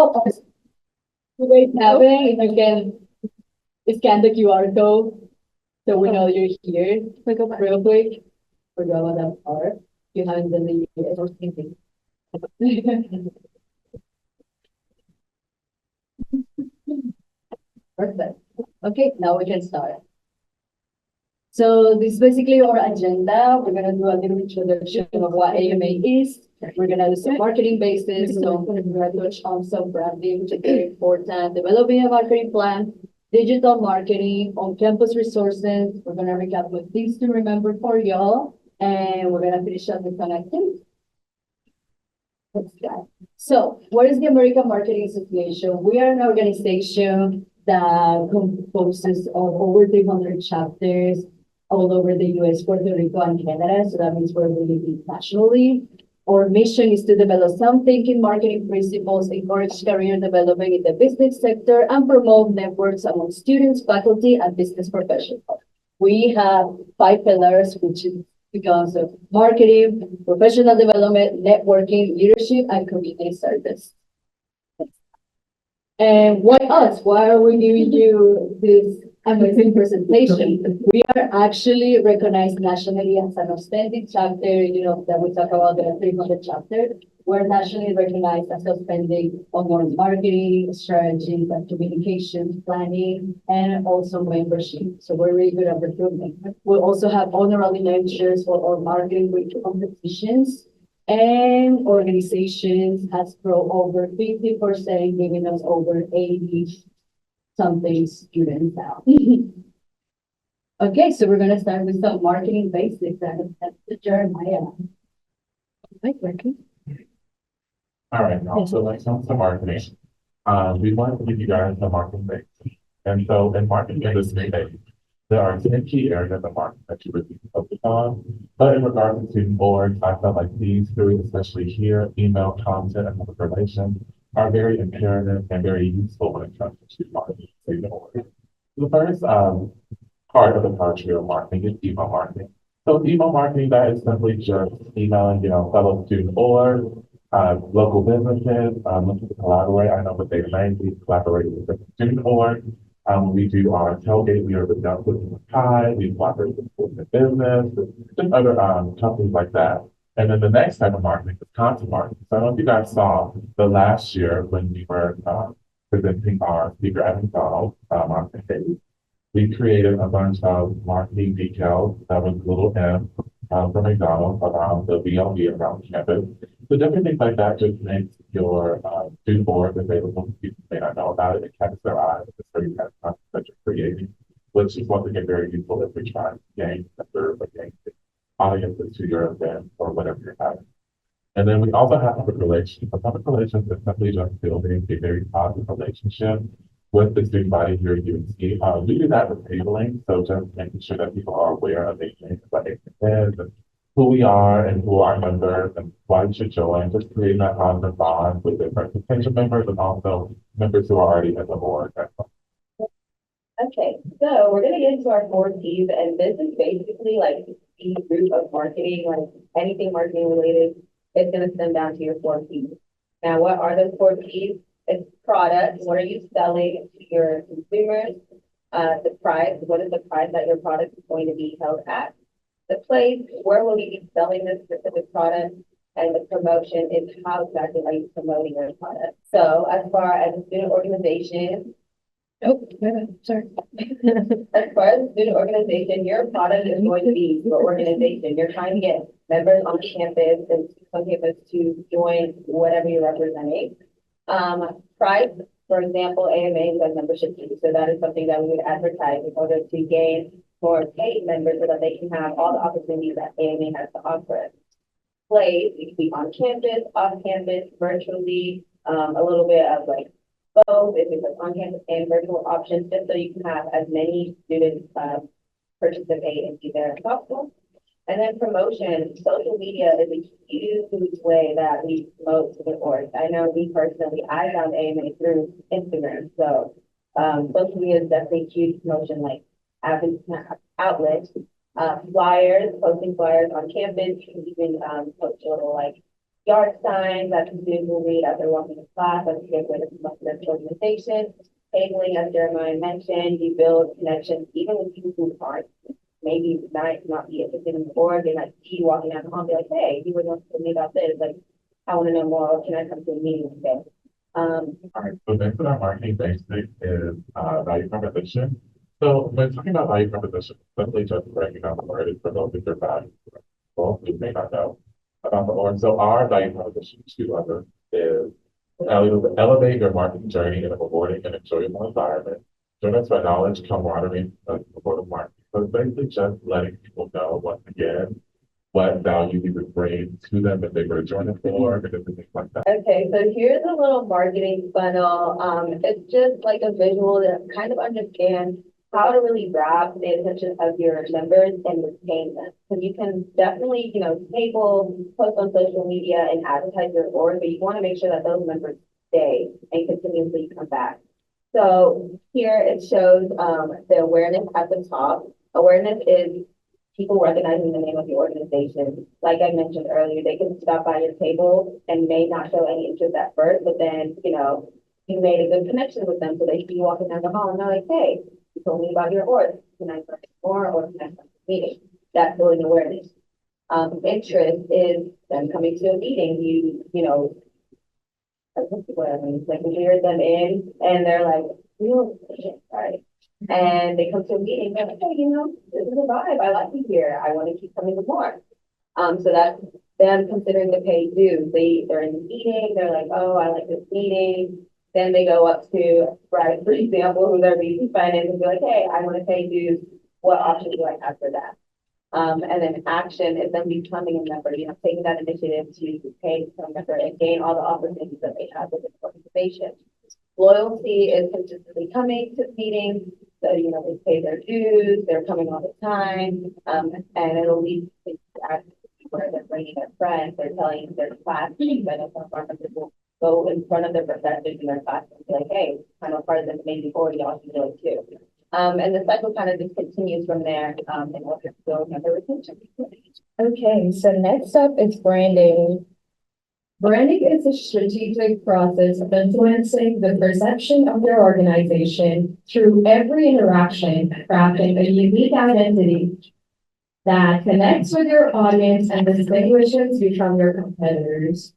Oh, great having. If you can scan the QR code so we know you're here. Real quick. Forgot about that part. You haven't done the anything. Perfect. Okay, now we can start. So this is basically our agenda. We're gonna do a little introduction of what AMA is. We're gonna do some marketing basis. So we're gonna touch on some branding, which is very important. Developing a marketing plan, digital marketing, on-campus resources. We're gonna recap with things to remember for y'all, and we're gonna finish up with connecting. Let's go. So, what is the American Marketing Association? We are an organization that composes of over 300 chapters all over the US, Puerto Rico, and Canada. So that means we're really big nationally. Our mission is to develop sound thinking marketing principles, encourage career development in the business sector, and promote networks among students, faculty, and business professionals. We have 5 pillars, which is because of marketing, professional development, networking, leadership, and community service. And why us? Why are we giving you this amazing presentation? We are actually recognized nationally as an outstanding chapter, that we talk about the 300 chapter. We're nationally recognized as outstanding on our marketing strategies and communications planning and also membership. So we're really good at recruitment. We also have honorary mentions for our marketing week competitions. And organizations has grown over 50%, giving us over 80 something students now. Okay, so we're gonna start with some marketing basics and that's the Jeremiah. Right, working. All right, now, so when it comes to marketing, we wanted to give you guys the marketing basics. And so in marketing industry, there are 10 key areas of marketing that you would be focused on. But in regards to student boards, I felt like these three, especially here, email, content, and public relations, are very imperative and very useful when it comes to marketing student boards. The first part of the country of marketing is email marketing. So email marketing, that is simply just emailing, fellow student boards, local businesses, looking to collaborate. I know with Data Bank, we collaborate with the student board. We do our tailgate, we are with Kai, we collaborate with the business, just other companies like that. And then the next type of marketing is content marketing. So I don't know if you guys saw the last year when we were presenting our speaker at McDonald's marketing page. We created a bunch of marketing details that was little M from McDonald's around the BLB around campus. So different things like that just makes your student board available to people who may not know about it. It catches their eye with the certain kind of content that you're creating, which is once again very useful if we try to gain members or gain audiences to your event or whatever you're having. And then we also have public relations. So public relations is simply just building a very positive relationship with the student body here at UNT. We do that with tabling, so just making sure that people are aware of the things like it is and who we are and who are members and why you should join, just creating that positive bond with different potential members and also members who are already in the board. Okay, so we're gonna get into our 4 Ps, and this is basically like the root of marketing, like anything marketing related, it's gonna stem down to your 4 Ps. Now, what are those 4 Ps? It's product. What are you selling to your consumers? The price. What is the price that your product is going to be held at? The place. Where will you be selling this specific product? And the promotion is how exactly are you promoting your product? So, as far as a student organization. Oh, sorry. As far as a student organization, your product is going to be your organization. You're trying to get members on campus and some campus to join whatever you're representing. Price, for example, AMA does membership fees. So that is something that we would advertise in order to gain more paid members so that they can have all the opportunities that AMA has to offer. Place, you can be on campus, off campus, virtually, a little bit of like both, if it's on campus and virtual options, just so you can have as many students participate and be there as possible. And then promotion, social media is a huge way that we promote to the org. I know me personally, I found AMA through Instagram. So social media is definitely a huge promotion, like outlet. Flyers, posting flyers on campus, you can even post a little like yard signs that the students will read as they're walking to class, as you get rid of some of the organization. Cabling, as Jeremiah mentioned, you build connections even with people who aren't maybe might not be interested in the board. They might see you walking down the hall and be like, hey, you were going to me about this. Like, I want to know more. Can I come to a meeting today? All right, so next in our marketing basic is value proposition. So when talking about value proposition, simply just breaking down the word is for those of your value. Well, you may not know about the org. So our value proposition to others is elevate your marketing journey in a rewarding and enjoyable environment. Join us for knowledge, camaraderie, and supportive marketing. So it's basically just letting people know once again what value we would bring to them if they were to join the org or different things like that. Okay, so here's a little marketing funnel. It's just like a visual that kind of understands how to really grab the attention of your members and retain them. So you can definitely, table, post on social media and advertise your org, but you want to make sure that those members stay and continuously come back. So here it shows the awareness at the top. Awareness is people recognizing the name of your organization. Like I mentioned earlier, they can stop by your table and may not show any interest at first, but then, you made a good connection with them. So they see you walking down the hall and they're like, hey, you told me about your org. Can I learn more or can I come to a meeting? That's building awareness. Interest is them coming to a meeting. Like you hear them in and they're like, right? And they come to a meeting, they're like, hey, this is a vibe. I like you here. I want to keep coming to more. So that's them considering the paid dues. They're in the meeting, they're like, oh, I like this meeting. Then they go up to Brad, for example, who's our VP finance, and be like, hey, I want to pay dues. What options do I have for that? And then action is them becoming a member, taking that initiative to pay to become a member and gain all the opportunities that they have within the organization. Loyalty is consistently coming to meetings. So, they pay their dues, they're coming all the time, and it'll lead to where they're bringing their friends, they're telling their class, I know some of our members will go in front of their professors in their class and be like, hey, I'm a part of this maybe before y'all should do it too. And the cycle kind of just continues from there in order to build member retention. Okay, so next up is branding. Branding is a strategic process of influencing the perception of your organization through every interaction, crafting a unique identity that connects with your audience and distinguishes you from your competitors.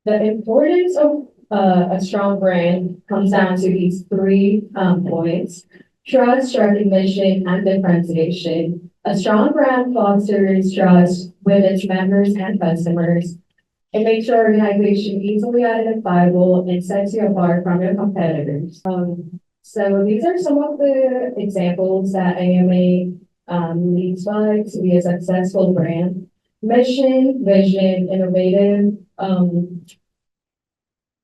The importance of a strong brand comes down to these three points: trust, recognition, and differentiation. A strong brand fosters trust with its members and customers. It makes your organization easily identifiable and sets you apart from your competitors. So these are some of the examples that AMA leads by to be a successful brand. Mission, vision, innovative,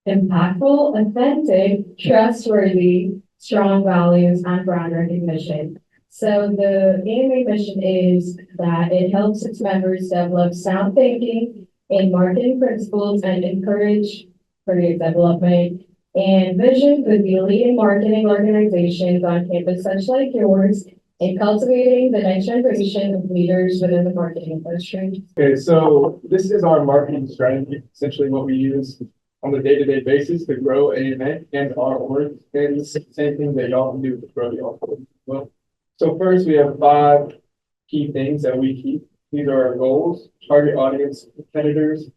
impactful, authentic, trustworthy, strong values, and brand recognition. So the AMA mission is that it helps its members develop sound thinking in marketing principles and encourage career development. And vision could be leading marketing organizations on campus such like yours in cultivating the next generation of leaders within the marketing industry. Okay, so this is our marketing strategy, essentially what we use on the day-to-day basis to grow AMA and our org, and the same thing that y'all can do to grow the org. Well, so first we have 5 key things that we keep. These are our goals, target audience, competitors,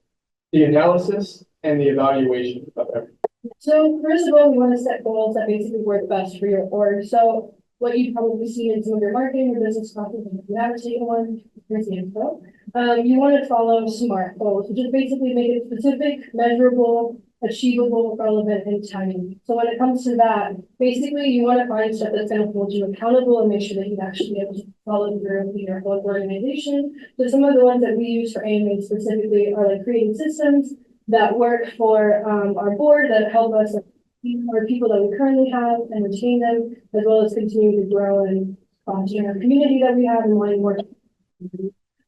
the analysis, and the evaluation of everything. So first of all, we want to set goals that basically work best for your org. So what you've probably seen in some of your marketing or business content, if you haven't taken one, here's the info. You want to follow SMART goals, which is basically make it specific, measurable, achievable, relevant, and timely. So when it comes to that, basically you want to find stuff that's going to hold you accountable and make sure that you actually be able to follow through in your whole organization. So some of the ones that we use for AMA specifically are like creating systems that work for our board that help us for people that we currently have and retain them, as well as continue to grow and foster our community that we have and wanting more.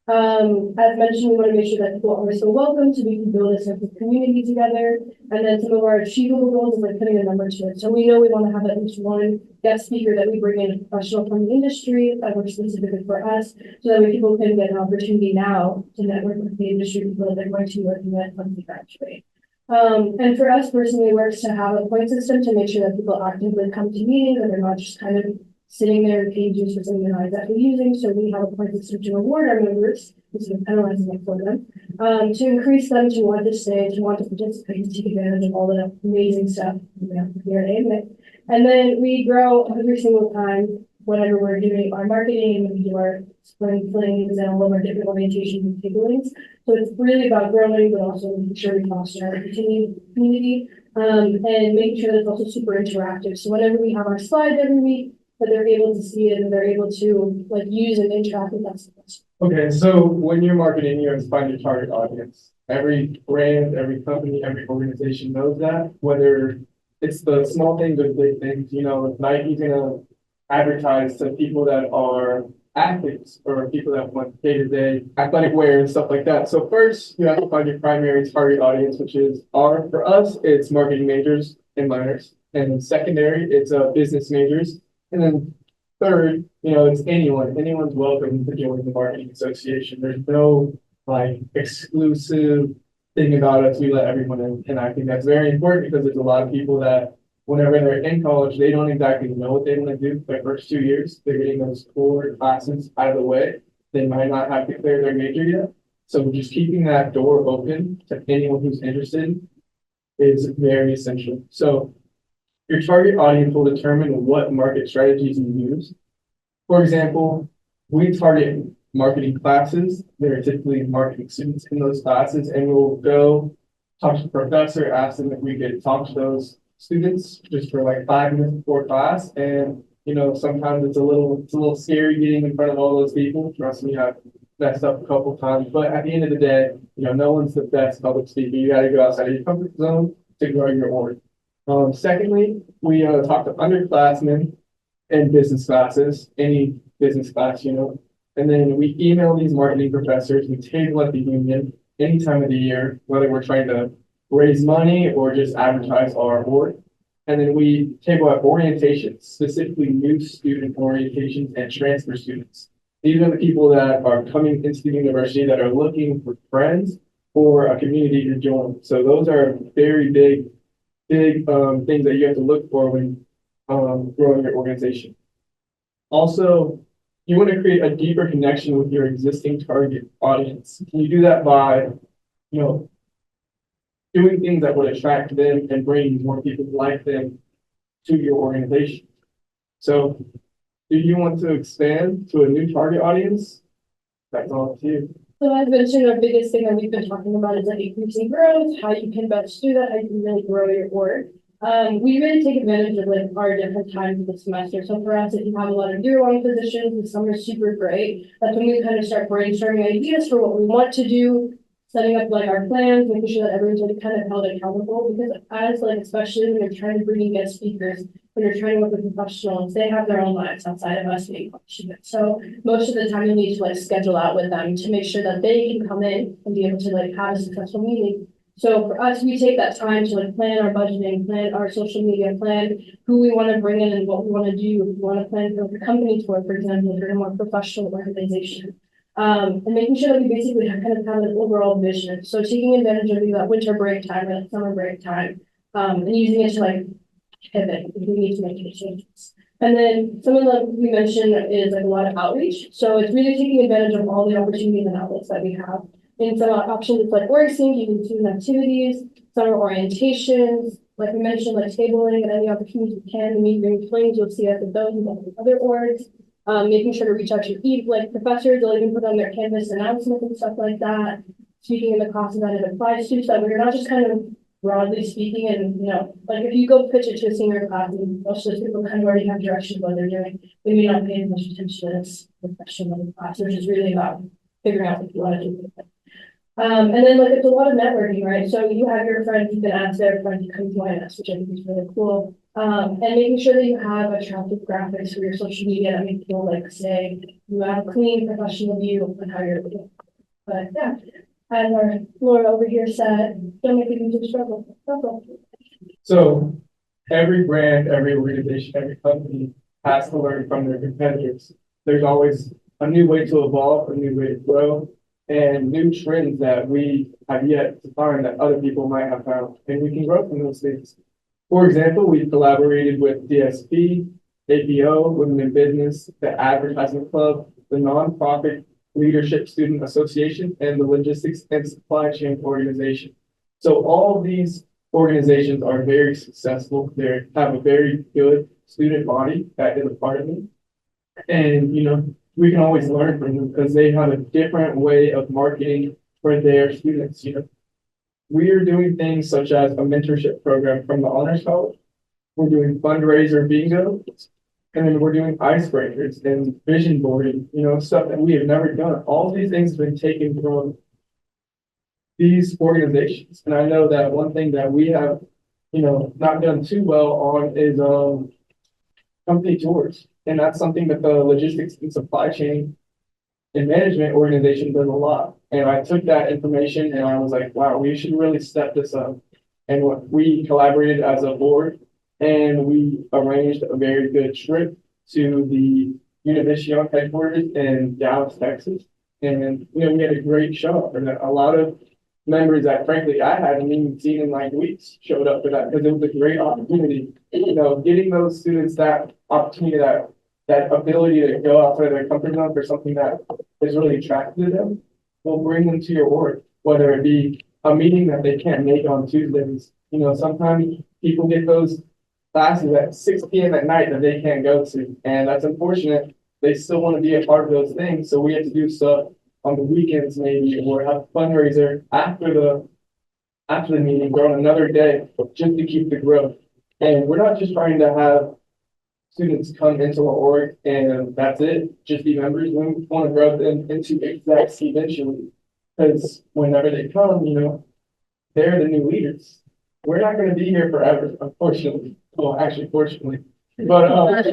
As mentioned, we want to make sure that people are still welcome so we can build a sense of community together. And then some of our achievable goals is like putting a number to it. So we know we want to have at least one guest speaker that we bring in, a professional from the industry that works specifically for us, so that way people can get an opportunity now to network with the industry people that they're going to be working with once they graduate. And for us personally, it works to have a point system to make sure that people actively come to meetings and they're not just kind of sitting there in pages for something they're not exactly using. So we have a point system to reward our members instead of penalizing it for them, to increase them to want to stay, to want to participate, to take advantage of all the amazing stuff we have here at AMIC. And then we grow every single time whenever we're doing our marketing and we do our spring flings and all of our different orientations and tablings. So it's really about growing, but also making sure we foster our continued community, and making sure that it's also super interactive. So whenever we have our slides every week, that they're able to see it and they're able to like use and interact with us. Okay, so when you're marketing, you have to find your target audience. Every brand, every company, every organization knows that, whether it's the small things or the big things. You know, Nike's gonna advertise to people that are athletes or people that want day-to-day athletic wear and stuff like that. So first, you have to find your primary target audience, which is for us, it's marketing majors and minors. And secondary, it's business majors. And then third, you know, it's anyone's welcome to join the marketing association. There's no like exclusive thing about us. We let everyone in. And I think that's very important because there's a lot of people that whenever they're in college, they don't exactly know what they want to do. Their first 2 years, they're getting those core classes out of the way. They might not have declared their major yet. So just keeping that door open to anyone who's interested is very essential. So your target audience will determine what market strategies you use. For example, we target marketing classes. There are typically marketing students in those classes, and we'll go talk to the professor, ask them if we could talk to those students just for like 5 minutes before class. And you know, sometimes it's a little scary getting in front of all those people. Trust me, I've messed up a couple times. But at the end of the day, you know, no one's the best public speaker. You got to go outside of your comfort zone to grow your org. Secondly, we talk to underclassmen and business classes, any business class, you know, and then we email these marketing professors. We table at the union any time of the year, whether we're trying to raise money or just advertise our board. And then we table at orientations, specifically new student orientations and transfer students. These are the people that are coming into the university that are looking for friends or a community to join. So those are very big things that you have to look for when growing your organization. Also, you want to create a deeper connection with your existing target audience. Can you do that by, you know, doing things that would attract them and bring more people like them to your organization? So, do you want to expand to a new target audience? That's all to you. So as mentioned, our biggest thing that we've been talking about is like increasing growth, how you can best do that, how you can really grow your org. We really take advantage of like our different times of the semester. So for us, if you have a lot of year-long positions, the summer is super great. That's when we kind of start brainstorming ideas for what we want to do, setting up like our plans, making sure that everyone's really kind of held accountable. Because as like, especially when you're trying to bring in guest speakers, when you're trying to work with professionals, they have their own lives outside of us being passionate. So most of the time you need to like schedule out with them to make sure that they can come in and be able to like have a successful meeting. So for us, we take that time to like plan our budgeting, plan our social media, plan who we want to bring in and what we want to do. If we want to plan for the company tour, for example, if you're a more professional organization. And making sure that we basically have kind of have an overall vision. So taking advantage of that winter break time or that summer break time, and using it to like pivot if we need to make any changes. And then something that we mentioned is like a lot of outreach. So it's really taking advantage of all the opportunities and outlets that we have. In some options, it's like org sync, you can student activities, summer orientations, like we mentioned, like tabling and any opportunities we can. Meet during flings, you'll see us at those and other orgs. Making sure to reach out to like professors, they'll even put on their Canvas announcements and stuff like that. Speaking in the classes that it applies to, so that we're not just kind of broadly speaking, and you know, like if you go pitch it to a senior class, and most of those people kind of already have direction of what they're doing, we may not pay as much attention to this professional class, which is really about figuring out what you want to do with it. And then like it's a lot of networking, right? So you have your friends, you can ask their friends to come join us, which I think is really cool. And making sure that you have attractive graphics for your social media that make people like say you have a clean professional view of how you're doing. But yeah, and our Laura over here said, don't make it into a struggle. So every brand, every organization, every company has to learn from their competitors. There's always a new way to evolve, a new way to grow, and new trends that we have yet to find that other people might have found, and we can grow from those things. For example, we've collaborated with DSP, APO, Women in Business, the Advertising Club, the Nonprofit Leadership Student Association, and the Logistics and Supply Chain Organization. So all of these organizations are very successful. They have a very good student body that is a part of it. And, we can always learn from them because they have a different way of marketing for their students. We are doing things such as a mentorship program from the Honors College. We're doing fundraiser bingo, and then we're doing icebreakers and vision boarding, stuff that we have never done. All of these things have been taken from these organizations. And I know that one thing that we have, not done too well on is company tours. And that's something that the logistics and supply chain and management organization does a lot. And I took that information and I was like, wow, we should really step this up. And we collaborated as a board and we arranged a very good trip to the Univision headquarters in Dallas, Texas. And, we had a great show and a lot of members that frankly I hadn't even seen in like weeks showed up for that because it was a great opportunity. Getting those students that opportunity, that ability to go outside of their comfort zone for something that is really attractive to them will bring them to your org, whether it be a meeting that they can't make on Tuesdays. Sometimes people get those classes at 6 p.m. at night that they can't go to, and that's unfortunate. They still want to be a part of those things, so we have to do stuff on the weekends maybe, or have a fundraiser after the meeting or on another day just to keep the growth. And we're not just trying to have students come into our org and that's it, just be members. We want to grow them into execs eventually. Because whenever they come, they're the new leaders. We're not going to be here forever, unfortunately. Well, actually, fortunately. But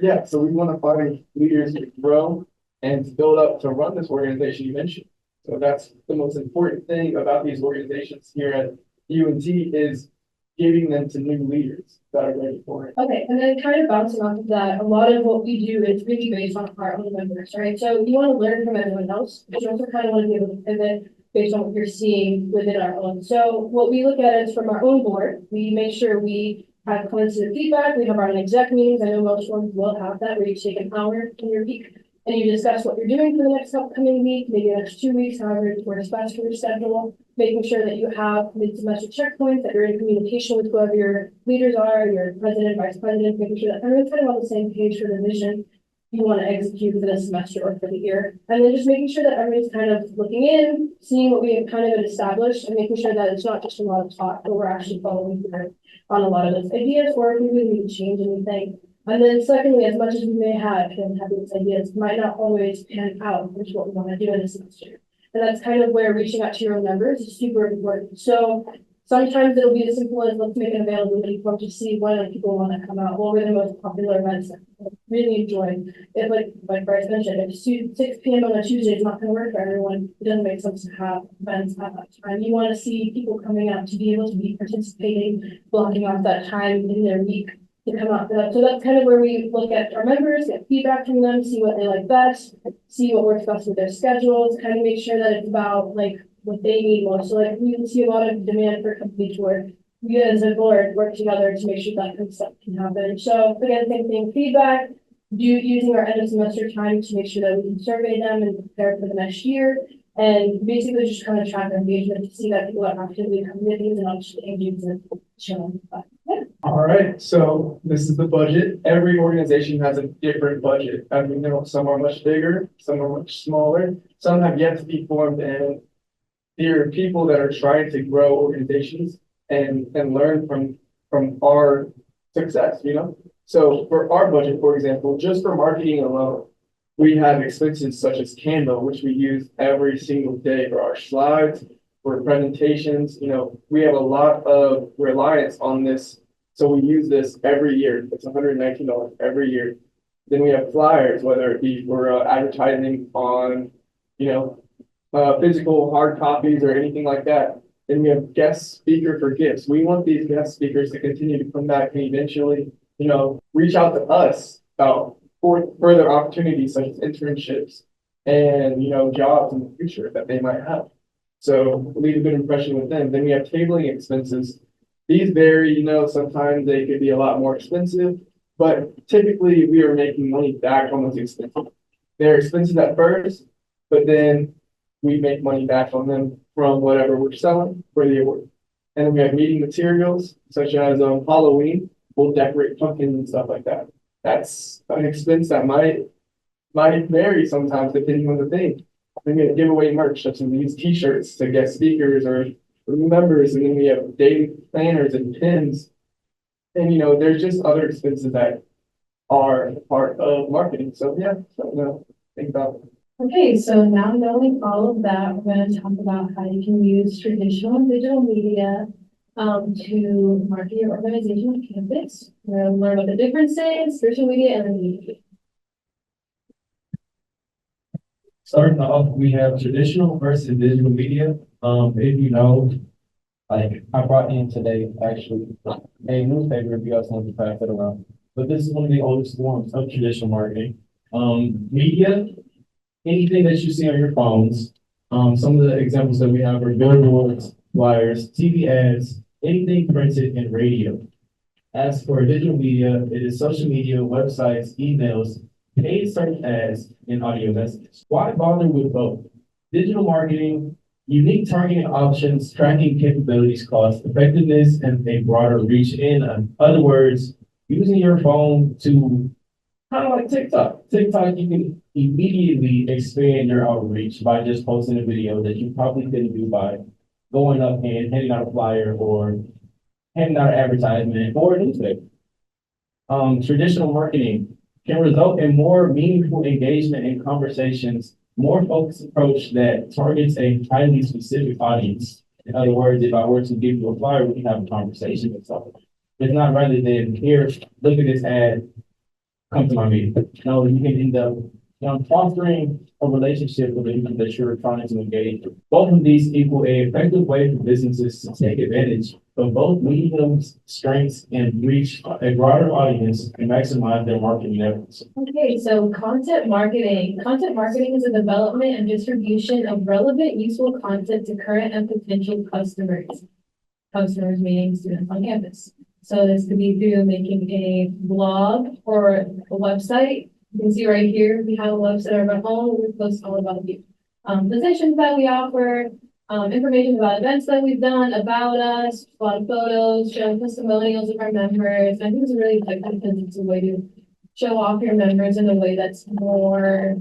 yeah, so we want to find leaders to grow and to build up to run this organization you mentioned. So that's the most important thing about these organizations here at UNT is giving them to new leaders that are ready for it. Okay, and then kind of bouncing off of that, a lot of what we do is really based on our own members, right? So you want to learn from everyone else, but you also kind of want to be able to pivot based on what you're seeing within our own. So what we look at is from our own board, we make sure we have constant feedback. We have our own exec meetings. I know most ones will have that where you take an hour in your week and you discuss what you're doing for the next upcoming week, maybe the next 2 weeks, however works best for your schedule, making sure that you have mid-semester checkpoints, that you're in communication with whoever your leaders are, your president, vice president, making sure that everyone's kind of on the same page for the vision you want to execute for the semester or for the year. And then just making sure that everybody's kind of looking in, seeing what we have kind of established and making sure that it's not just a lot of talk, but we're actually following through on a lot of those ideas or if we really need to change anything. And then secondly, as much as we may have these ideas, might not always pan out, which is what we want to do in a semester. And that's kind of where reaching out to your own members is super important. So sometimes it'll be as simple as let's make an availability form to see when people want to come out. What were the most popular events that people really enjoy? If like Bryce mentioned, if 6 p.m. on a Tuesday is not going to work for everyone, it doesn't make sense to have events at that time. You want to see people coming out to be able to be participating, blocking off that time in their week to come out for that. So that's kind of where we look at our members, get feedback from them, see what they like best, see what works best with their schedules, kind of make sure that it's about like what they need most. So like we see a lot of demand for company tour. We as a board work together to make sure that kind of stuff can happen. So again, same thing, feedback, using our end of semester time to make sure that we can survey them and prepare for the next year. And basically just kind of track engagement to see that people are actively committing and actually engaging and showing. Yeah. All right, so this is the budget. Every organization has a different budget. As we know, some are much bigger, some are much smaller, some have yet to be formed, and there are people that are trying to grow organizations and learn from our success, So for our budget, for example, just for marketing alone, We have expenses such as Canva, which we use every single day for our slides, for presentations. You know, we have a lot of reliance on this. So we use this every year. It's $119 every year. Then we have flyers, whether it be for advertising on, physical hard copies or anything like that. Then we have guest speaker for gifts. We want these guest speakers to continue to come back and eventually, reach out to us about for further opportunities such as internships and, jobs in the future that they might have. So leave a good impression with them. Then we have tabling expenses. These vary, sometimes they could be a lot more expensive, but typically we are making money back on those expenses. They're expensive at first, but then we make money back on them from whatever we're selling for the award. And then we have meeting materials such as Halloween. We'll decorate pumpkins and stuff like that. That's an expense that might vary sometimes depending on the thing. Then we have giveaway merch such as these t-shirts to guest speakers or members, and then we have daily planners and pins. And there's just other expenses that are part of marketing. So yeah, think about it. Okay, so now knowing all of that, we're going to talk about how you can use traditional and digital media to market your organization on campus. We're going to learn what the difference is, social media, and then media. Starting off, we have traditional versus digital media. If you know, like I brought in today actually a newspaper if you guys want to pass it around. But this is one of the oldest forms of traditional marketing. Media, anything that you see on your phones. Some of the examples that we have are billboards, flyers, TV ads, anything printed, and radio. As for digital media, it is social media, websites, emails, paid search ads, and audio messages. Why bother with both? Digital marketing, unique targeting options, tracking capabilities, cost effectiveness, and a broader reach. In other words, using your phone to kind of like TikTok. TikTok, you can immediately expand your outreach by just posting a video that you probably couldn't do by going up and handing out a flyer or handing out an advertisement or a newspaper. Traditional marketing can result in more meaningful engagement and conversations, more focused approach that targets a highly specific audience. In other words, if I were to give you a flyer, we can have a conversation with someone. It's not rather than here, look at this ad, come to my meeting. No, you can end up fostering a relationship with the people that you're trying to engage with. Both of these equal a effective way for businesses to take advantage of both mediums, strengths, and reach a broader audience and maximize their marketing efforts. Okay, so content marketing. Content marketing is the development and distribution of relevant, useful content to current and potential customers. Customers meaning students on campus. So this could be through making a blog or a website. You can see right here, we have a website of our own. We post all about the positions that we offer, information about events that we've done, about us, a lot of photos, showing testimonials of our members. I think it's really effective because it's a way to show off your members in a way that's more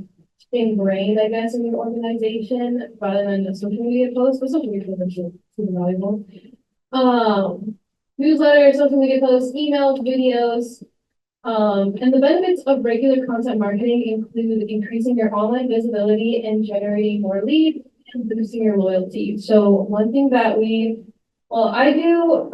ingrained, I guess, in your organization rather than a social media post. But social media posts are super valuable. Newsletters, social media posts, emails, videos. And the benefits of regular content marketing include increasing your online visibility and generating more leads and boosting your loyalty. So one thing that I do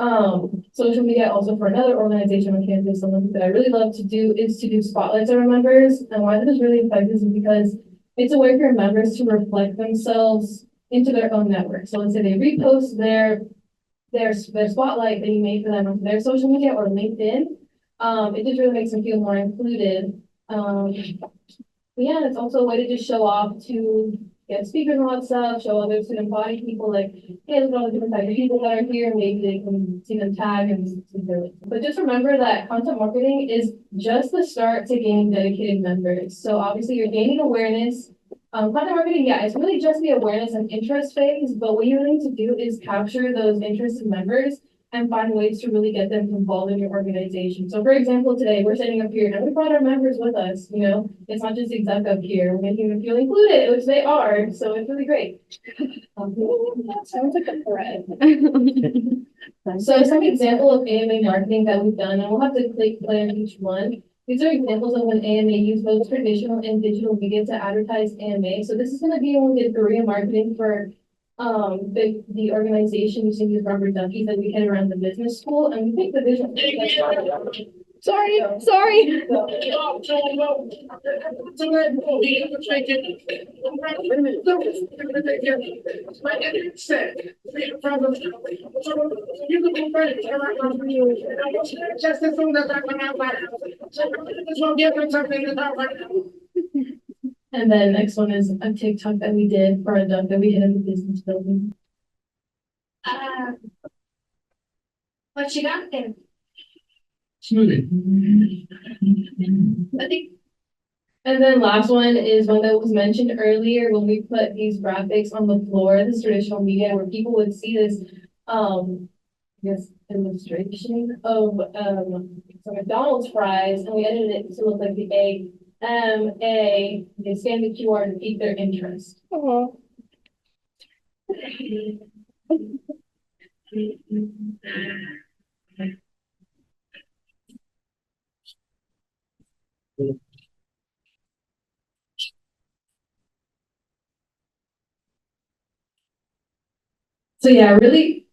social media also for another organization on campus. Something that I really love to do is to do spotlights of our members. And why this is really effective is because it's a way for your members to reflect themselves into their own network. So let's say they repost their spotlight that you made for them on their social media or LinkedIn. It just really makes them feel more included. Yeah, it's also a way to just show off to get speakers and all that stuff, show other student body people like, hey, look at all the different types of people that are here, maybe they can see them tag and see their. But just remember that content marketing is just the start to gaining dedicated members. So obviously you're gaining awareness. Content marketing, yeah, it's really just the awareness and interest phase, but what you really need to do is capture those interested members and find ways to really get them involved in your organization. So for example, today we're sitting up here and we brought our members with us, it's not just exec up here, we're making them feel included, which they are, so it's really great. That sounds like a thread. So some example of AMA marketing that we've done, and we'll have to play on each one. These are examples of when AMA used both traditional and digital media to advertise AMA. So this is gonna be when we did guerrilla marketing for the organization using these rubber duckies that we had around the business school, and we think the vision. Sorry. And then next one is a TikTok that we did for a duck that we hid in the business building. What you got there? Smoothie. I think. And then last one is one that was mentioned earlier when we put these graphics on the floor, this traditional media where people would see this, this illustration of some McDonald's fries, and we edited it to look like the AMA. They scan the QR to pique their interest. So yeah, really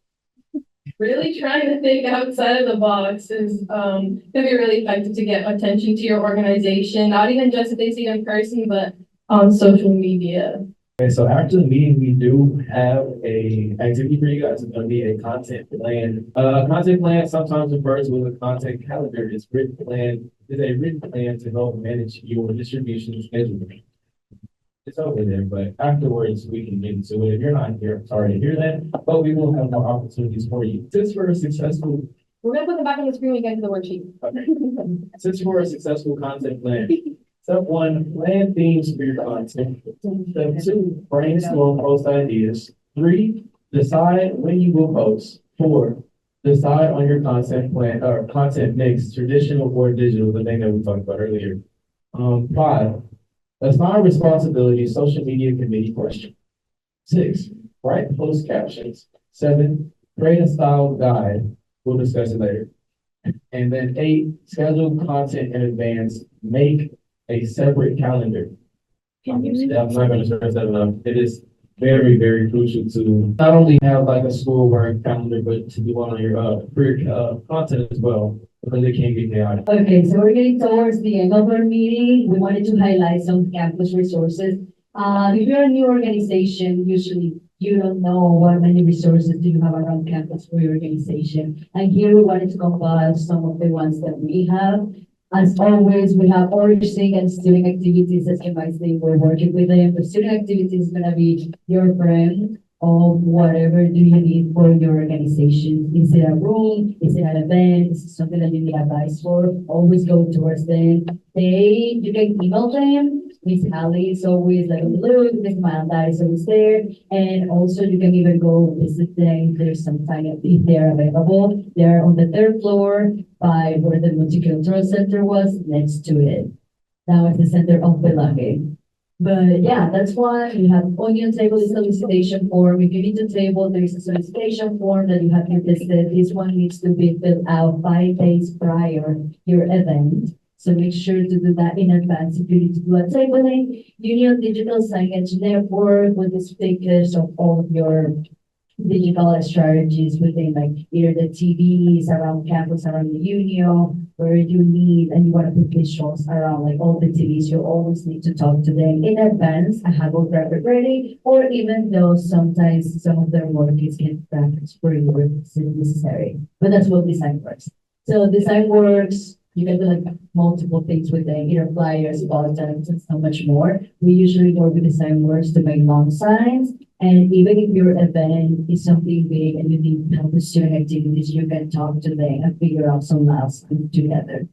trying to think outside of the box is can be really effective to get attention to your organization, not even just if they see it in person, but on social media. Okay, so after the meeting, we do have a activity for you guys. It's gonna be a content plan. Content plan sometimes refers to as a content calendar. It's a written plan to help manage your distribution schedule. It's over there, but afterwards we can get into it. If you're not here, I'm sorry to hear that, but we will have more opportunities for you. Since we're a successful, We're gonna put them back on the screen again to the worksheet. since we're a successful content plan, step one, plan themes for your content. Step two, brainstorm post ideas. Three, decide when you will post. Four, decide on your content plan or content mix, traditional or digital, the thing that we talked about earlier. Five, assign responsibility, social media committee question. Six, write post captions. Seven, create a style guide. We'll discuss it later. And then eight, schedule content in advance. Make a separate calendar. I'm not gonna stress that enough. It is very, very crucial to not only have like a schoolwork calendar, but to do on your career content as well, because it can get chaotic. Okay, so we're getting towards the end of our meeting. We wanted to highlight some campus resources. If you're a new organization, usually you don't know what many resources do you have around campus for your organization. And here we wanted to compile some of the ones that we have. As always, we have Orange and student activities. As you might see, we're working with them. The student activities is gonna be your friend of whatever do you need for your organization. Is it a room? Is it an event? Is it something that you need advice for? Always go towards them. You can email them. Miss Hallie is always like, look, Miss Amanda is always there. And also you can even go visit them. There's some time if they're available. They're on the third floor by where the multicultural center was, next to it. Now it's the center of belonging. But yeah, that's why you have onion table is solicitation form. If you need to table, there is a solicitation form that you have to visit. This one needs to be filled out 5 days prior your event. So make sure to do that in advance. If you need to do a tabling, Union Digital Signage Network with the stickers of all of your digital strategies within like either the TVs around campus, around the union, where you need and you want to put visuals around like all the TVs, you always need to talk to them in advance and have all graphic ready, or even though sometimes some of their work is get graphics for you if it's necessary. But that's what design works. So design works, you can do like multiple things with them, either flyers, bulletins, and so much more. We usually work with design works to make long signs. And even if your event is something big and you need help with student activities, you can talk to them and figure out some milestones together.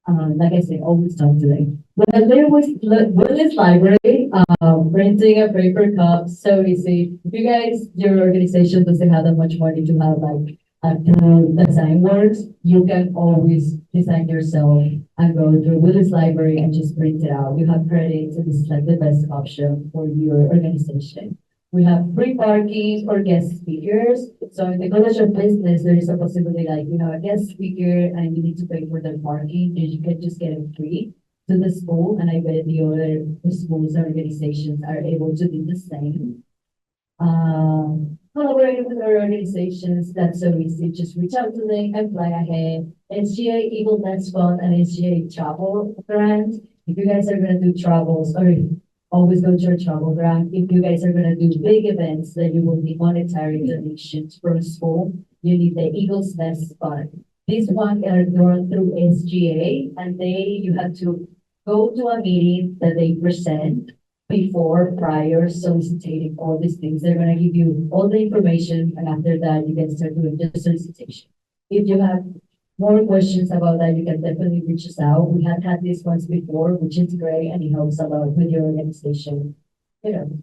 Like I said, always talk to them. When there was Willis Library, renting a paper cup, so easy. If you guys, your organization doesn't have that much money to have like design works, you can always design yourself and go to Willis Library and just print it out. You have credits, and this is like the best option for your organization. We have free parking for guest speakers. So in the College of Business, there is a possibility like, a guest speaker and you need to pay for the parking, and you can just get it free to the school. And I bet the other schools and organizations are able to do the same. Collaborating with our organizations, that's so easy. Just reach out to them and fly ahead. SGA Eagle Nest Fund and SGA Travel Grant. If you guys are gonna do travels, or always go to your travel grant. If you guys are gonna do big events, then you will need monetary donations from school. You need the Eagles Nest Fund. This one are done through SGA, and you have to go to a meeting that they present prior soliciting all these things. They're gonna give you all the information, and after that, you can start doing the solicitation. If you have more questions about that, you can definitely reach us out. We have had these ones before, which is great, and it helps a lot with your organization,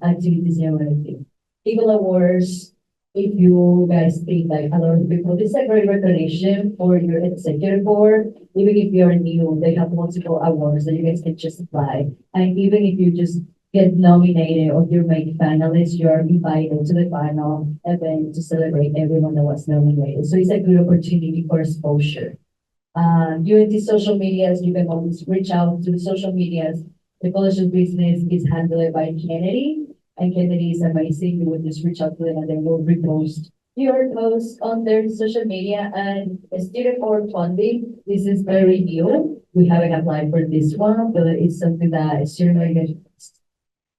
activities and everything. Eagle Awards, if you guys think like a lot of people, this is a great recognition for your executive board. Even if you're new, they have multiple awards that you guys can just apply. And even if you just get nominated or you're made finalist, you're invited to the final event to celebrate everyone that was nominated. So it's a good opportunity for exposure. UNT social medias, you can always reach out to the social medias. The College of Business is handled by Kennedy, and Kennedy is amazing. You would just reach out to them and they will repost your post on their social media. And student board funding, this is very new. We haven't applied for this one, but it's something that student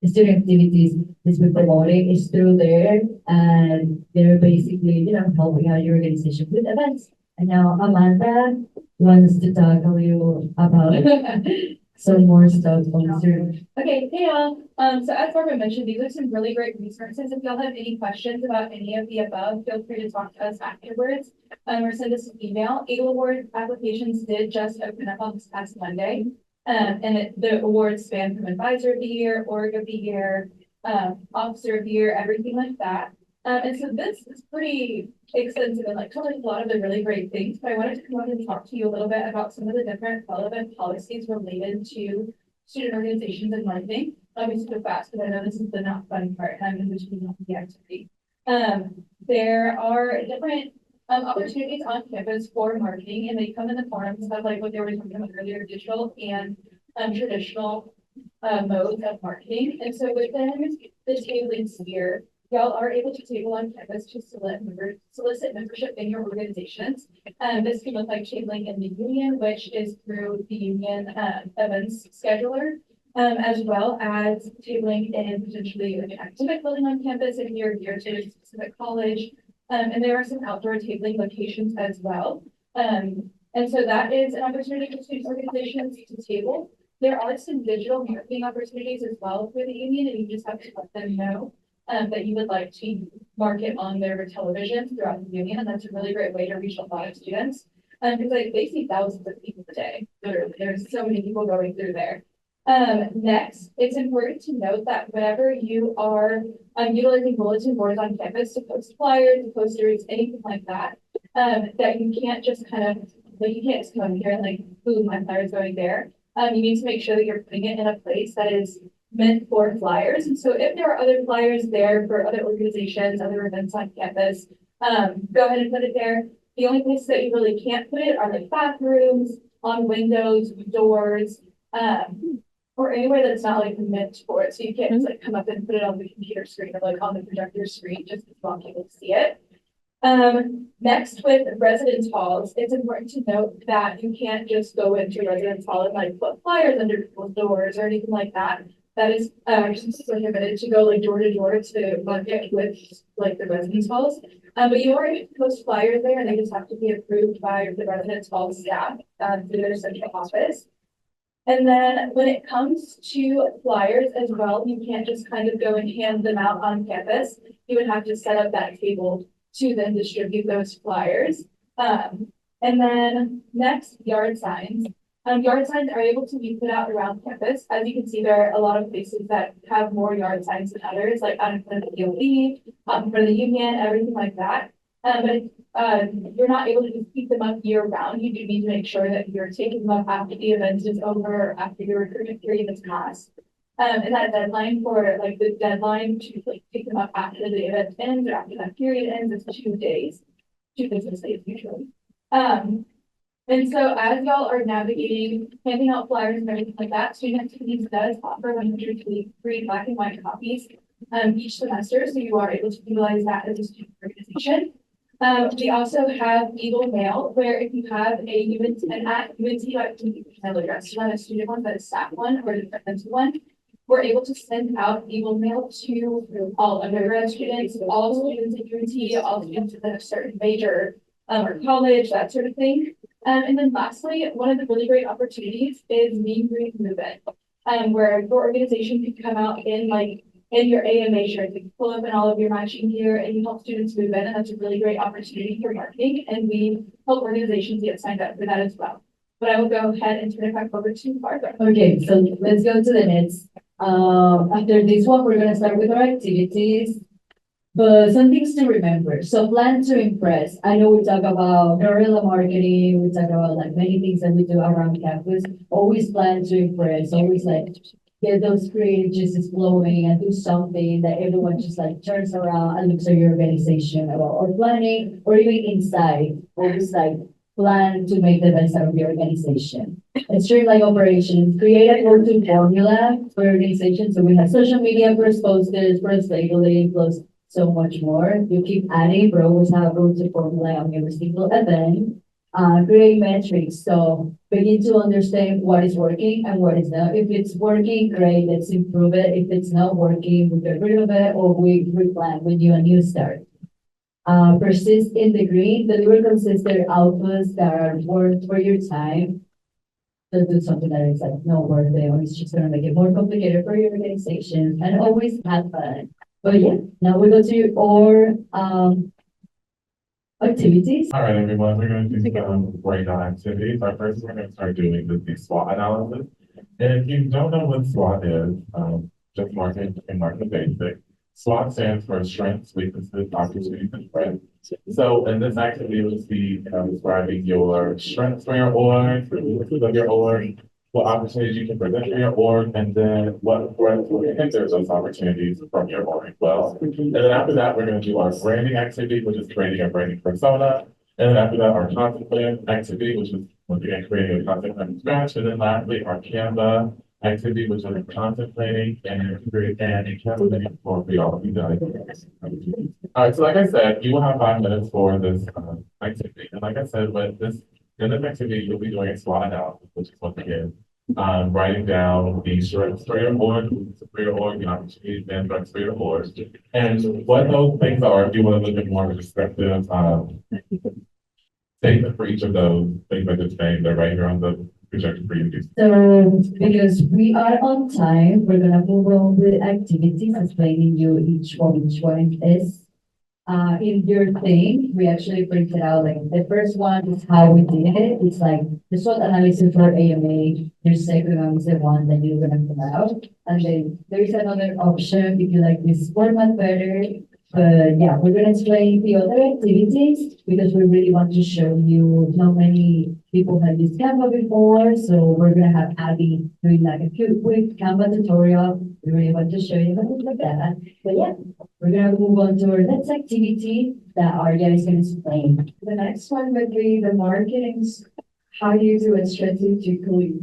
activities is been promoting is through there, and they're basically, helping out your organization with events. And now Amanda wants to talk a little about some more stuff on student. Okay, hey y'all. So as Barbara mentioned, these are some really great resources. If y'all have any questions about any of the above, feel free to talk to us afterwards, or send us an email. Eagle Award applications did just open up on this past Monday. The awards span from Advisor of the Year, Org of the Year, Officer of the Year, everything like that. And so this is pretty extensive and covers a lot of the really great things, but I wanted to come up and talk to you a little bit about some of the different relevant policies related to student organizations and marketing. Let me just go fast, because I know this is the not fun part, and I'm in between the activity. There are different opportunities on campus for marketing, and they come in the forms of what they were talking about earlier, digital and traditional modes of marketing. And so within the tabling sphere, y'all are able to table on campus to solicit membership in your organizations. This can look like tabling in the union, which is through the union events scheduler, as well as tabling in potentially an academic building on campus if you're geared to a specific college. And there are some outdoor tabling locations as well. And so that is an opportunity for student organizations to table. There are some digital marketing opportunities as well for the union, and you just have to let them know that you would like to market on their television throughout the union. And that's a really great way to reach a lot of students. Because they see thousands of people a day. There's so many people going through there. Next, it's important to note that whenever you are utilizing bulletin boards on campus to post flyers, posters, anything like that, that you can't just you can't just come here and boom, my flyer's going there. You need to make sure that you're putting it in a place that is meant for flyers. And so if there are other flyers there for other organizations, other events on campus, go ahead and put it there. The only places that you really can't put it are bathrooms, on windows, doors, or anywhere that's not meant for it. So you can't just come up and put it on the computer screen or on the projector screen just because you want people to see it. Next, with residence halls, it's important to note that you can't just go into residence hall and put flyers under people's doors or anything like that. That is just prohibited to go door to door to market with the residence halls. But you are able to post flyers there, and they just have to be approved by the residence hall staff through their central office. And then when it comes to flyers as well, you can't just go and hand them out on campus. You would have to set up that table to then distribute those flyers. And then next, yard signs. Yard signs are able to be put out around campus. As you can see, there are a lot of places that have more yard signs than others, out in front of the DOE, out in front of the union, everything like that. But you're not able to just keep them up year round. You do need to make sure that you're taking them up after the event is over, after your recruitment period has passed. And that deadline for like the deadline to like pick them up after the event ends or after that period ends is 2 days, 2 business days usually. And so as y'all are navigating, handing out flyers and everything like that, Student Activities does offer 100 free black and white copies each semester, so you are able to utilize that as a student organization. We also have Eagle Mail, where if you have a UNT, an at UNT email address, not a student one, but a staff one or a departmental one, we're able to send out Eagle Mail to all undergrad students, all students at UNT, all students with a certain major or college, that sort of thing. And then lastly, one of the really great opportunities is Meet and Greet Movement, where your organization can come out in your AMA shirt, you pull up in all of your matching gear and you help students move in, and that's a really great opportunity for marketing, and we help organizations get signed up for that as well. But I will go ahead and turn it back over to Barbara. Okay, so let's go to the next. After this one, we're gonna start with our activities. But some things to remember. So plan to impress. I know we talk about guerrilla marketing, we talk about like many things that we do around campus. Always plan to impress, always like get those creative juices flowing and do something that everyone just like turns around and looks at your organization about, or planning, or even inside, always like plan to make the best out of your organization. And streamline operations, create a go-to formula for your organization. So we have social media, first posters, first labeling, plus so much more. You keep adding, but always have a go-to formula on every single event. Create metrics. So begin to understand what is working and what is not. If it's working, great, let's improve it. If it's not working, we get rid of it or we replan, we do a new start. Persist in the green, deliver consistent outputs that are worth for your time. Don't do something that is like not worth it, or it's just gonna make it more complicated for your organization, and always have fun. But yeah, now we go to our activities. All right, everyone, we're going to do some breakdown activities. Our first, we're going to start doing the SWOT analysis. And if you don't know what SWOT is, just market basic. SWOT stands for strengths, weaknesses, opportunities, and threats. So in this activity, we'll be describing your strengths for your org, the weaknesses of your org, what opportunities you can present for your org, and then what threats will hinder those opportunities from your org. Well, and then after that, we're going to do our branding activity, which is creating a branding persona. And then after that, our content plan activity, which is once again creating a content plan from scratch. And then lastly, our Canva activity, which is content planning and Canva for y'all of you guys. All right, so like I said, you will have 5 minutes for this activity. And like I said, in this activity, you'll be doing a SWOT analysis, which is once again writing down the strengths for your org, the opportunities and threats for your org, and what those things are. If you want to look at more of a descriptive statement for each of those things I just named, they're right here on the projector for you to do. So because we are on time, we're gonna move on with activities, explaining you which one is. In your thing, we actually printed out like the first one is how we did it. It's like the SWOT analysis for AMA. Your second one is the one that you're gonna fill out. And then there is another option if you like this format better. But yeah, we're gonna explain the other activities because we really want to show you how many people have used Canva before. So we're gonna have Abby doing like a quick Canva tutorial. We really want to show you how to do that. But yeah, we're gonna move on to our next activity that Arya is gonna explain. The next one would be the marketing, how you do it strategically.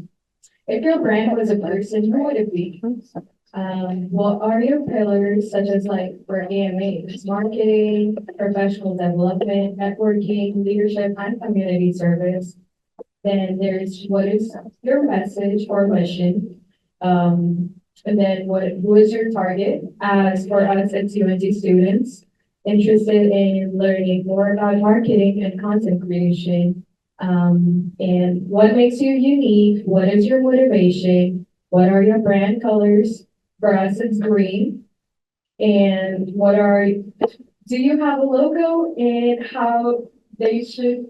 If your brand was a person, who would it be? What are your pillars, such as like for AMA, marketing, professional development, networking, leadership, and community service? Then there's what is your message or mission? And then who is your target? As for us as UNT students interested in learning more about marketing and content creation, and what makes you unique? What is your motivation? What are your brand colors? For us, it's green. And do you have a logo, and how they should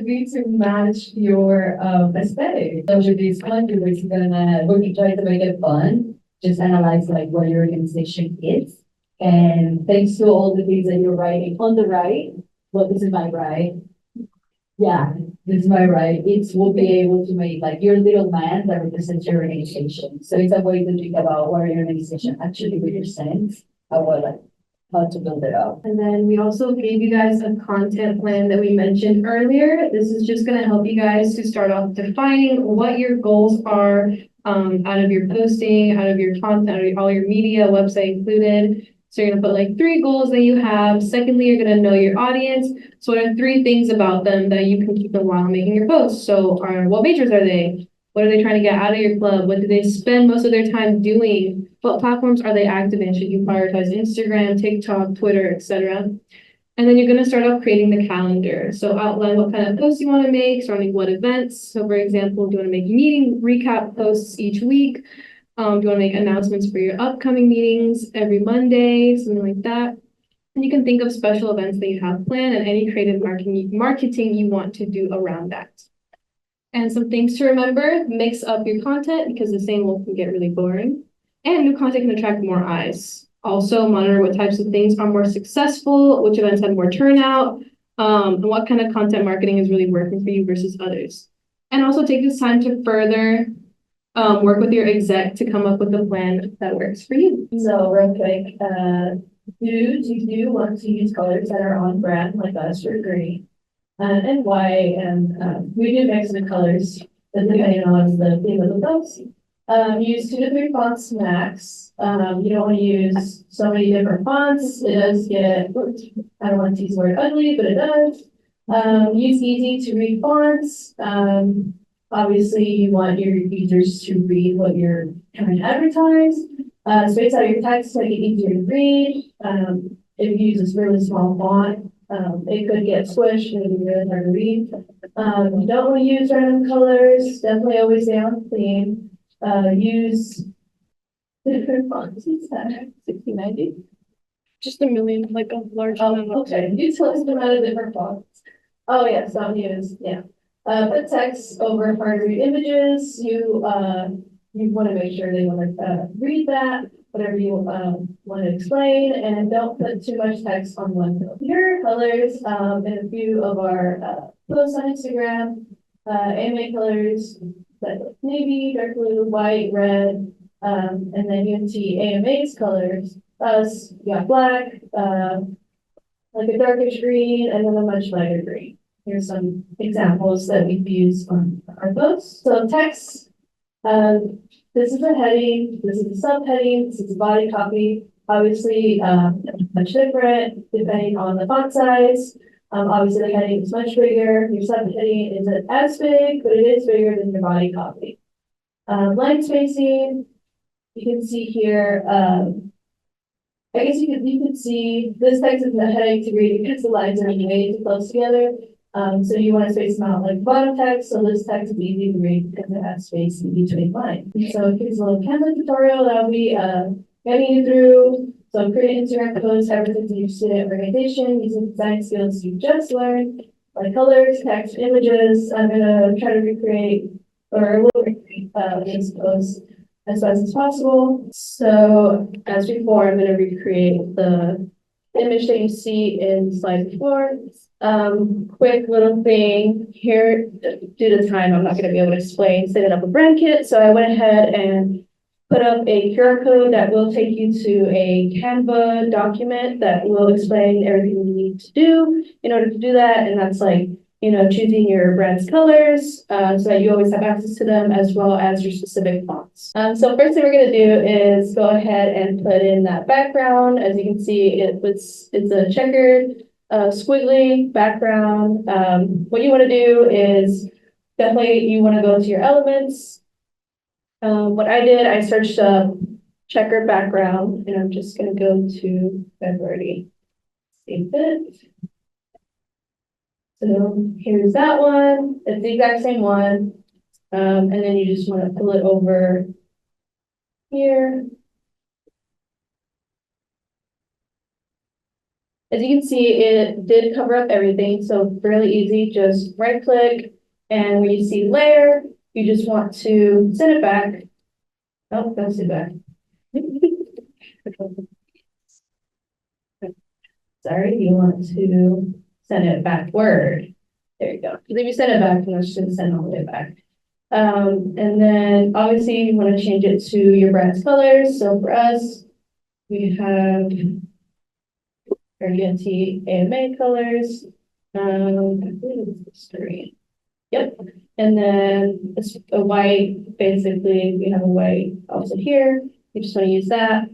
be to match your aesthetic? So with this one, we're try to make it fun. Just analyze like what your organization is. And thanks to all the things that you're writing on the right. Well, this is my right. Yeah, This is my right, it will be able to make like your little man that represents your organization. So it's a way to think about what your organization actually represents, how to build it up. And then we also gave you guys a content plan that we mentioned earlier. This is just gonna help you guys to start off defining what your goals are out of your posting, out of your content, out of all your media, website included. So you're gonna put like 3 goals that you have. Secondly, you're gonna know your audience. So what are 3 things about them that you can keep them while making your posts? So what majors are they? What are they trying to get out of your club? What do they spend most of their time doing? What platforms are they active in? Should you prioritize Instagram, TikTok, Twitter, etc.? And then you're going to start off creating the calendar. So outline what kind of posts you want to make, surrounding what events. So for example, do you want to make meeting recap posts each week? Do you want to make announcements for your upcoming meetings every Monday, something like that? And you can think of special events that you have planned and any creative marketing you want to do around that. And some things to remember, mix up your content because the same old can get really boring. And new content can attract more eyes. Also monitor what types of things are more successful, which events have more turnout, and what kind of content marketing is really working for you versus others. And also take this time to further work with your exec to come up with a plan that works for you. So real quick, you do want to use colors that are on brand like us for green and white, and we do mix the colors depending on the theme of the post. Use 2 to 3 fonts max. You don't want to use so many different fonts. It does get, I don't want to use the word ugly, but it does. Use easy to read fonts. Obviously, you want your users to read what you're trying to advertise. Space out your text to make it easier to read. If you use this really small font, it could get squished and it'd be really hard to read. You don't want to use random colors. Definitely always stay on theme. Use different fonts. Is that 6090? Just a million, like a large amount. Okay. Use a amount of different fonts. Oh yeah, some use, yeah. Put text over hard to read images. You want to make sure they want to read that, whatever you want to explain, and don't put too much text on one field. Here are colors in a few of our posts on Instagram. Anime colors, like navy, dark blue, white, red, and then UNT AMA's colors. Us, you got black, like a darkish green, and then a much lighter green. Here's some examples that we've used on our posts. So text, this is a heading, this is a subheading, this is a body copy. Obviously, much different depending on the font size. Obviously, the heading is much bigger. Your subheading isn't as big, but it is bigger than your body copy. Line spacing, you can see here. I guess you could see this text is the heading to read because the lines are way too close together. So you want to space them out like bottom text, so this text is easy to read because it has space in between lines. So here's a little Canva tutorial that I'll be getting you through. So create Instagram posts, everything your student organization using design skills you just learned, like colors, text, images. I'm gonna try to recreate or will recreate this post as fast as possible. So as before, I'm gonna recreate the image that you see in slide before. Quick little thing here, due to time, I'm not gonna be able to explain setting up a brand kit. So I went ahead and put up a QR code that will take you to a Canva document that will explain everything you need to do in order to do that. And that's like, you know, choosing your brand's colors so that you always have access to them as well as your specific fonts. So first thing we're going to do is go ahead and put in that background. As you can see, it's a checkered squiggly background. What you want to do is definitely you want to go to your elements. What I did, I searched up checker background, and I'm just going to go to February. Saved it. So here's that one. It's the exact same one. And then you just want to pull it over here. As you can see, it did cover up everything, so fairly easy. Just right click, and when you see layer, you just want to send it back. Oh, don't send it back. Sorry, you want to send it backward. There you go. 'Cause if you send it back, then it's just gonna send all the way back. And then obviously you want to change it to your brand's colors. So for us, we have our UNT AMA colors. I believe it's this green. Yep. And then it's a white, basically, we have a white also here. We just want to use that.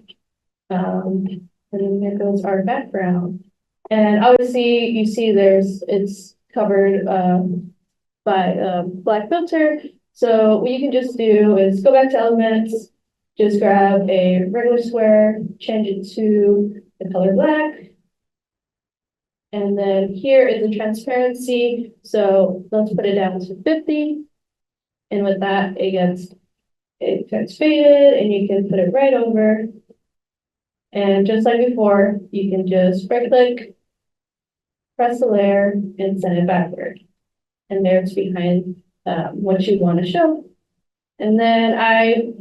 And then there goes our background. And obviously you see it's covered by black filter. So what you can just do is go back to elements, just grab a regular square, change it to the color black. And then here is the transparency. So let's put it down to 50. And with that, it gets faded and you can put it right over. And just like before, you can just right click, press the layer and send it backward. And there it's behind what you want to show. And then I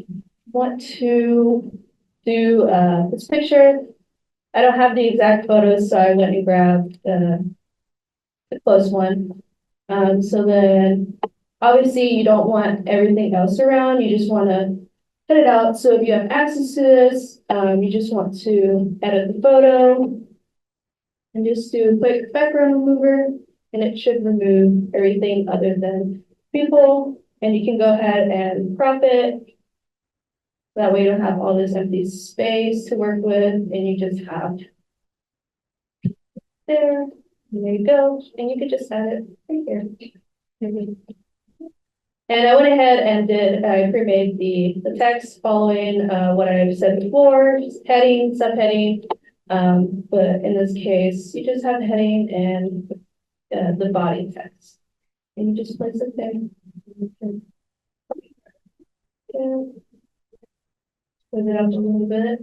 want to do this picture. I don't have the exact photos, so I went and grabbed the close one. So then obviously you don't want everything else around, you just want to cut it out. So if you have access to this, you just want to edit the photo and just do a quick background remover, and it should remove everything other than people. And you can go ahead and crop it. That way you don't have all this empty space to work with, and you just have there. And there you go. And you could just add it right here. And I went ahead and I pre-made the text following what I've said before, just heading, subheading. But in this case, you just have the heading and the body text. And you just place it there. Yeah. Put it up a little bit.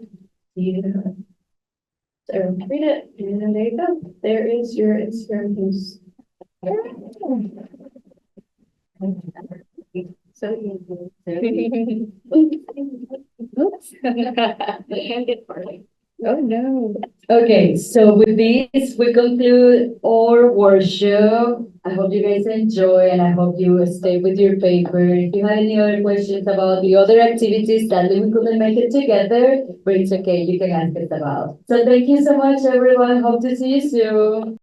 So everyone can read it, and then there you go. There is your Instagram post. So easy. Oops. The hand gets farting. Oh, no. Okay, so with this, we conclude our workshop. I hope you guys enjoy and I hope you stay with your paper. If you have any other questions about the other activities that we couldn't make it together, but it's okay, you can ask us about. So thank you so much, everyone. Hope to see you soon.